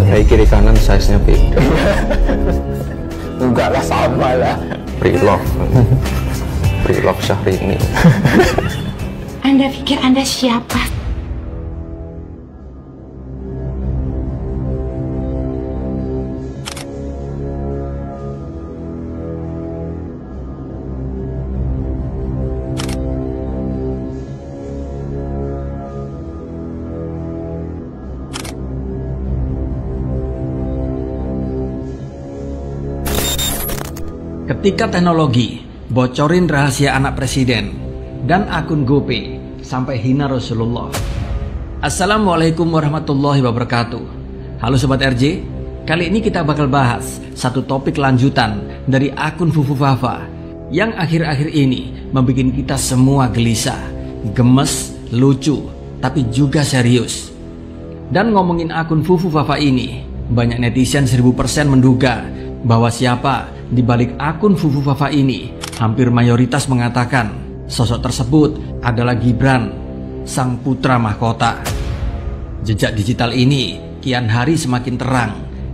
Kayak kiri kanan size-nya beda. Enggak lah, sama lah. Pre-love. Pre-love Syahrini. Anda pikir Anda siapa? Ketika teknologi bocorin rahasia anak presiden dan akun GoPay sampai hina Rasulullah. Assalamualaikum warahmatullahi wabarakatuh. Halo Sobat RJ, kali ini kita bakal bahas satu topik lanjutan dari akun Fufu Fafa yang akhir-akhir ini membuat kita semua gelisah, gemes, lucu, tapi juga serius. Dan ngomongin akun Fufu Fafa ini, banyak netizen 1000% menduga bahwa siapa di balik akun Fufu Fafa ini. Hampir mayoritas mengatakan sosok tersebut adalah Gibran, sang putra mahkota. Jejak digital ini kian hari semakin terang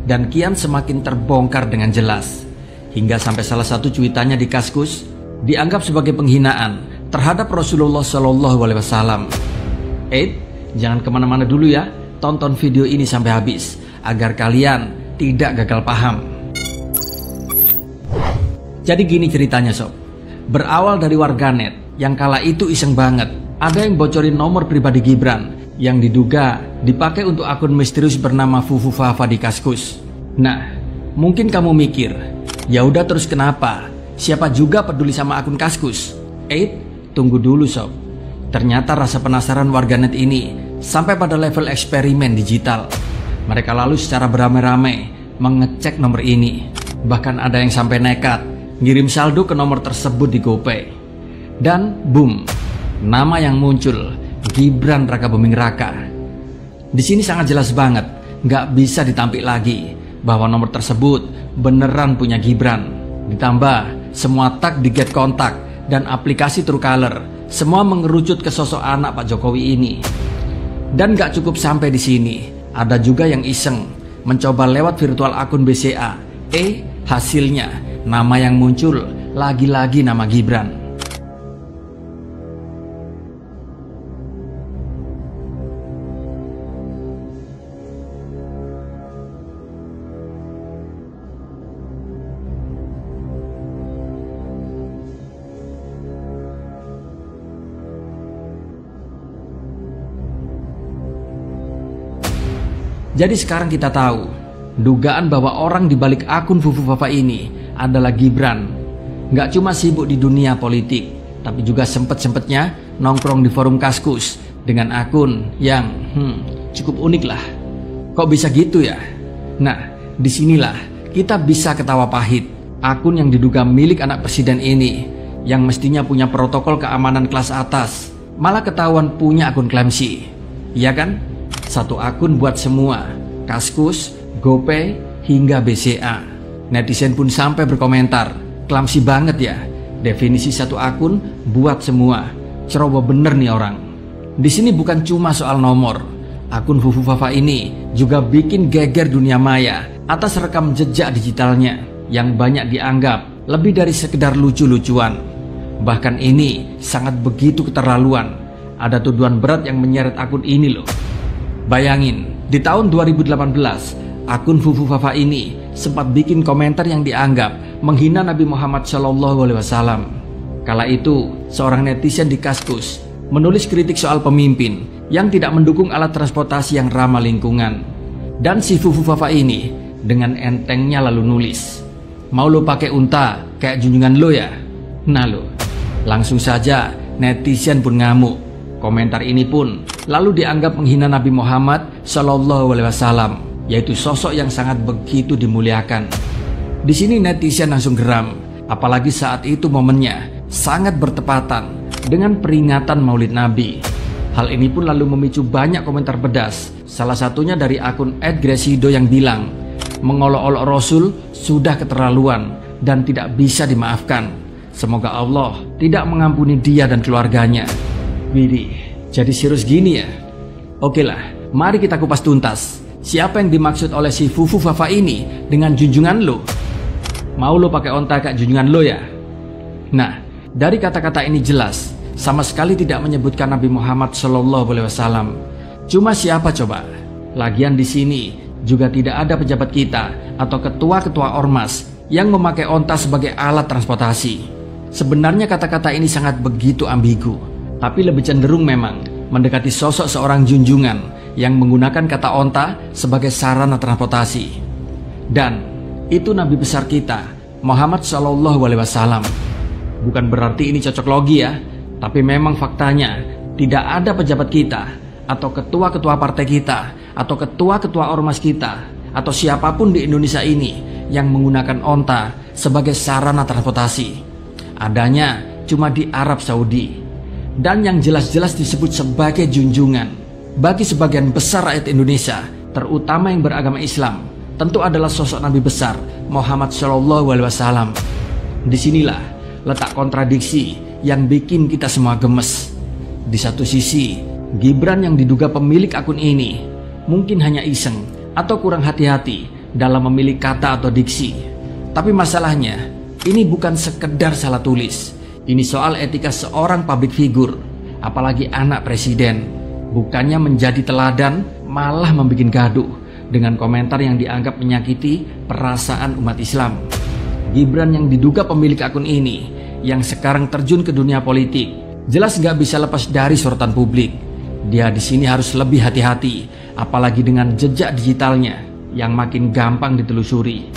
dan kian semakin terbongkar dengan jelas, hingga sampai salah satu cuitannya di Kaskus dianggap sebagai penghinaan terhadap Rasulullah SAW. Jangan kemana-mana dulu ya, tonton video ini sampai habis agar kalian tidak gagal paham. Jadi gini ceritanya sob, berawal dari warganet yang kala itu iseng banget. Ada yang bocorin nomor pribadi Gibran yang diduga dipakai untuk akun misterius bernama Fufu Fafa di Kaskus. Nah, mungkin kamu mikir, ya udah terus kenapa? Siapa juga peduli sama akun Kaskus? Tunggu dulu sob. Ternyata rasa penasaran warganet ini sampai pada level eksperimen digital. Mereka lalu secara beramai-ramai mengecek nomor ini. Bahkan ada yang sampai nekat ngirim saldo ke nomor tersebut di GoPay. Dan boom, nama yang muncul Gibran Raka Buming Raka. Di sini sangat jelas banget, nggak bisa ditampik lagi bahwa nomor tersebut beneran punya Gibran. Ditambah semua tag di get kontak dan aplikasi Truecaller, semua mengerucut ke sosok anak Pak Jokowi ini. Dan nggak cukup sampai di sini, ada juga yang iseng mencoba lewat virtual akun BCA. Hasilnya nama yang muncul lagi-lagi nama Gibran. Jadi sekarang kita tahu dugaan bahwa orang di balik akun Fufu Fafa ini adalah Gibran. Gak cuma sibuk di dunia politik, tapi juga sempet-sempetnya nongkrong di forum Kaskus dengan akun yang cukup unik lah. Kok bisa gitu ya? Nah, disinilah kita bisa ketawa pahit. Akun yang diduga milik anak presiden ini, yang mestinya punya protokol keamanan kelas atas, malah ketahuan punya akun klamsi. Iya kan? Satu akun buat semua, Kaskus, GoPay, hingga BCA. Netizen pun sampai berkomentar, klamsi banget ya, definisi satu akun buat semua. Ceroboh bener nih orang. Di sini bukan cuma soal nomor. Akun Fufu Fafa ini juga bikin geger dunia maya atas rekam jejak digitalnya yang banyak dianggap lebih dari sekedar lucu-lucuan. Bahkan ini sangat begitu keterlaluan. Ada tuduhan berat yang menyeret akun ini loh. Bayangin, di tahun 2018, akun Fufu Fafa ini sempat bikin komentar yang dianggap menghina Nabi Muhammad SAW. Kala itu, seorang netizen di Kaskus menulis kritik soal pemimpin yang tidak mendukung alat transportasi yang ramah lingkungan. Dan si Fufu Fafa ini dengan entengnya lalu nulis, "Mau lo pakai unta kayak junjungan lo ya?" Nah lo, langsung saja netizen pun ngamuk. Komentar ini pun lalu dianggap menghina Nabi Muhammad SAW, yaitu sosok yang sangat begitu dimuliakan. Di sini netizen langsung geram, apalagi saat itu momennya sangat bertepatan dengan peringatan Maulid Nabi. Hal ini pun lalu memicu banyak komentar pedas. Salah satunya dari akun @gresido yang bilang, "Mengolok-olok Rasul sudah keterlaluan dan tidak bisa dimaafkan. Semoga Allah tidak mengampuni dia dan keluarganya." Widih, jadi serius gini ya? Oke lah, mari kita kupas tuntas. siapa yang dimaksud oleh si Fufu Fafa ini dengan junjungan lo? Mau lo pakai onta kayak junjungan lo ya? Nah, dari kata-kata ini jelas sama sekali tidak menyebutkan Nabi Muhammad SAW. Cuma siapa coba? Lagian di sini juga tidak ada pejabat kita atau ketua-ketua ormas yang memakai onta sebagai alat transportasi. Sebenarnya kata-kata ini sangat begitu ambigu, tapi lebih cenderung memang mendekati sosok seorang junjungan yang menggunakan kata onta sebagai sarana transportasi. Dan itu Nabi besar kita, Muhammad SAW. Bukan berarti ini cocok logi ya, tapi memang faktanya tidak ada pejabat kita atau ketua-ketua partai kita atau ketua-ketua ormas kita atau siapapun di Indonesia ini yang menggunakan onta sebagai sarana transportasi. Adanya cuma di Arab Saudi, dan yang jelas-jelas disebut sebagai junjungan bagi sebagian besar rakyat Indonesia, terutama yang beragama Islam, tentu adalah sosok Nabi besar Muhammad SAW. Disinilah letak kontradiksi yang bikin kita semua gemes. Di satu sisi, Gibran yang diduga pemilik akun ini mungkin hanya iseng atau kurang hati-hati dalam memilih kata atau diksi. Tapi masalahnya, ini bukan sekedar salah tulis. Ini soal etika seorang public figure, apalagi anak presiden. Bukannya menjadi teladan, malah membuat gaduh dengan komentar yang dianggap menyakiti perasaan umat Islam. Gibran yang diduga pemilik akun ini, yang sekarang terjun ke dunia politik, jelas gak bisa lepas dari sorotan publik. Dia di sini harus lebih hati-hati, apalagi dengan jejak digitalnya yang makin gampang ditelusuri.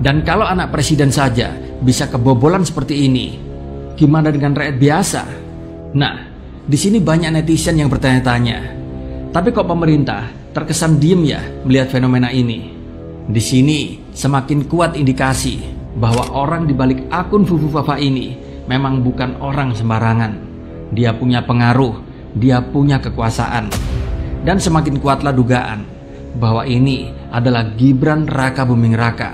Dan kalau anak presiden saja bisa kebobolan seperti ini, gimana dengan rakyat biasa? Nah, di sini banyak netizen yang bertanya-tanya, tapi kok pemerintah terkesan diem ya melihat fenomena ini? Di sini semakin kuat indikasi bahwa orang di balik akun Fufu Fafa ini memang bukan orang sembarangan. Dia punya pengaruh, dia punya kekuasaan, dan semakin kuatlah dugaan bahwa ini adalah Gibran Raka Buming Raka.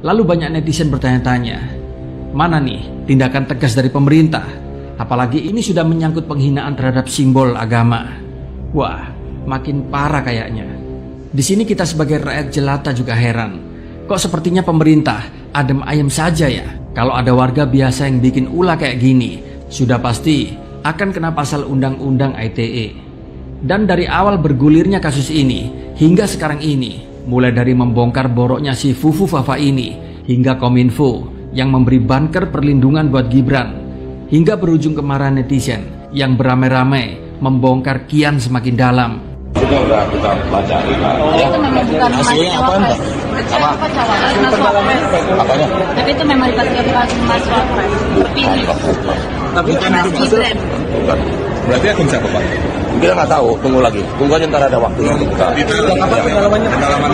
Lalu banyak netizen bertanya-tanya, mana nih tindakan tegas dari pemerintah? Apalagi ini sudah menyangkut penghinaan terhadap simbol agama. Wah, makin parah kayaknya. Di sini kita sebagai rakyat jelata juga heran. Kok sepertinya pemerintah adem ayem saja ya? Kalau ada warga biasa yang bikin ulah kayak gini, sudah pasti akan kena pasal Undang-Undang ITE. Dan dari awal bergulirnya kasus ini hingga sekarang ini, mulai dari membongkar boroknya si Fufu Fafa ini hingga Kominfo yang memberi banker perlindungan buat Gibran, hingga berujung kemarahan netizen yang beramai-ramai membongkar kian semakin dalam. Sudah kita baca. Itu memang bukan hasilnya apa enggak? Apanya? Tapi itu memang dipastikan Mas Wapres. Terpilih. Tapi itu Mas Gibran. bukan. Berarti akun siapa Pak? Kita nggak tahu, tunggu lagi. Tunggu aja ntar ada waktu.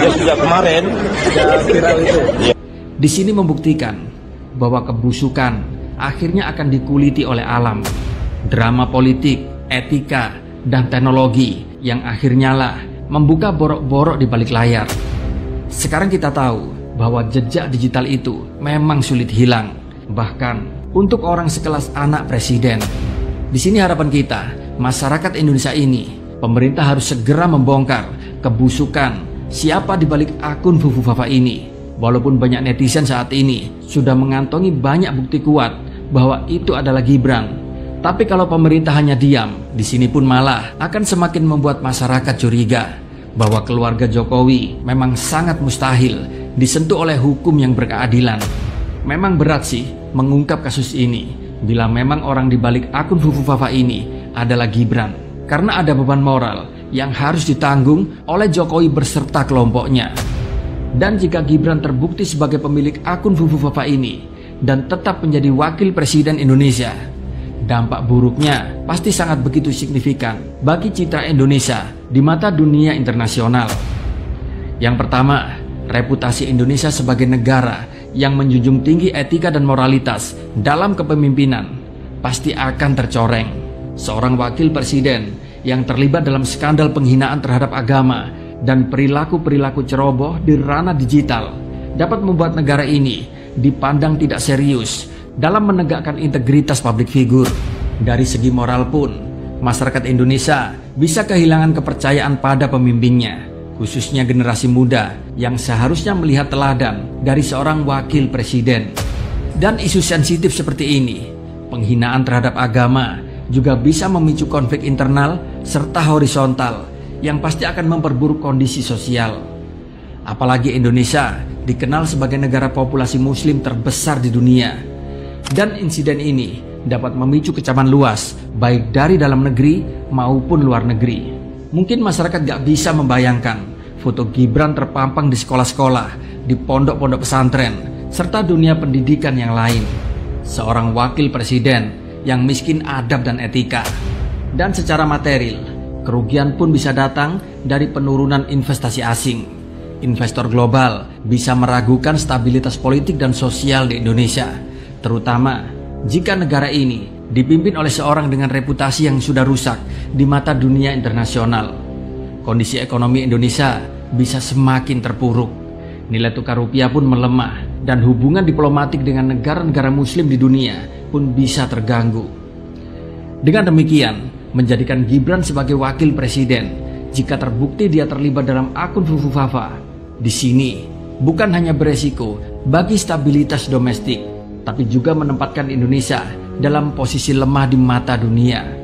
Ya sudah kemarin. Viral itu. Di sini membuktikan bahwa kebusukan akhirnya akan dikuliti oleh alam. Drama politik, etika, dan teknologi yang akhirnya lah membuka borok-borok di balik layar. Sekarang kita tahu bahwa jejak digital itu memang sulit hilang, bahkan untuk orang sekelas anak presiden. Di sini harapan kita, masyarakat Indonesia ini, pemerintah harus segera membongkar kebusukan siapa di balik akun Fufu Fafa ini. Walaupun banyak netizen saat ini sudah mengantongi banyak bukti kuat bahwa itu adalah Gibran, tapi kalau pemerintah hanya diam, di sini pun malah akan semakin membuat masyarakat curiga bahwa keluarga Jokowi memang sangat mustahil disentuh oleh hukum yang berkeadilan. Memang berat sih mengungkap kasus ini bila memang orang di balik akun Fufu Fafa ini adalah Gibran, karena ada beban moral yang harus ditanggung oleh Jokowi berserta kelompoknya. Dan jika Gibran terbukti sebagai pemilik akun Fufu Fafa ini dan tetap menjadi wakil presiden Indonesia, dampak buruknya pasti sangat begitu signifikan bagi citra Indonesia di mata dunia internasional. Yang pertama, reputasi Indonesia sebagai negara yang menjunjung tinggi etika dan moralitas dalam kepemimpinan pasti akan tercoreng. Seorang wakil presiden yang terlibat dalam skandal penghinaan terhadap agama dan perilaku-perilaku ceroboh di ranah digital dapat membuat negara ini dipandang tidak serius dalam menegakkan integritas public figure. Dari segi moral pun, masyarakat Indonesia bisa kehilangan kepercayaan pada pemimpinnya. khususnya generasi muda yang seharusnya melihat teladan dari seorang wakil presiden. Dan isu sensitif seperti ini, penghinaan terhadap agama, juga bisa memicu konflik internal serta horizontal yang pasti akan memperburuk kondisi sosial. Apalagi Indonesia dikenal sebagai negara populasi muslim terbesar di dunia. Dan insiden ini dapat memicu kecaman luas baik dari dalam negeri maupun luar negeri. Mungkin masyarakat gak bisa membayangkan foto Gibran terpampang di sekolah-sekolah, di pondok-pondok pesantren, serta dunia pendidikan yang lain. Seorang wakil presiden yang miskin adab dan etika. Dan secara material, kerugian pun bisa datang dari penurunan investasi asing. Investor global bisa meragukan stabilitas politik dan sosial di Indonesia, terutama jika negara ini dipimpin oleh seorang dengan reputasi yang sudah rusak di mata dunia internasional. Kondisi ekonomi Indonesia bisa semakin terpuruk. Nilai tukar rupiah pun melemah dan hubungan diplomatik dengan negara-negara muslim di dunia pun bisa terganggu. Dengan demikian, menjadikan Gibran sebagai wakil presiden jika terbukti dia terlibat dalam akun Fufu Fafa. Di sini bukan hanya beresiko bagi stabilitas domestik, tapi juga menempatkan Indonesia dalam posisi lemah di mata dunia.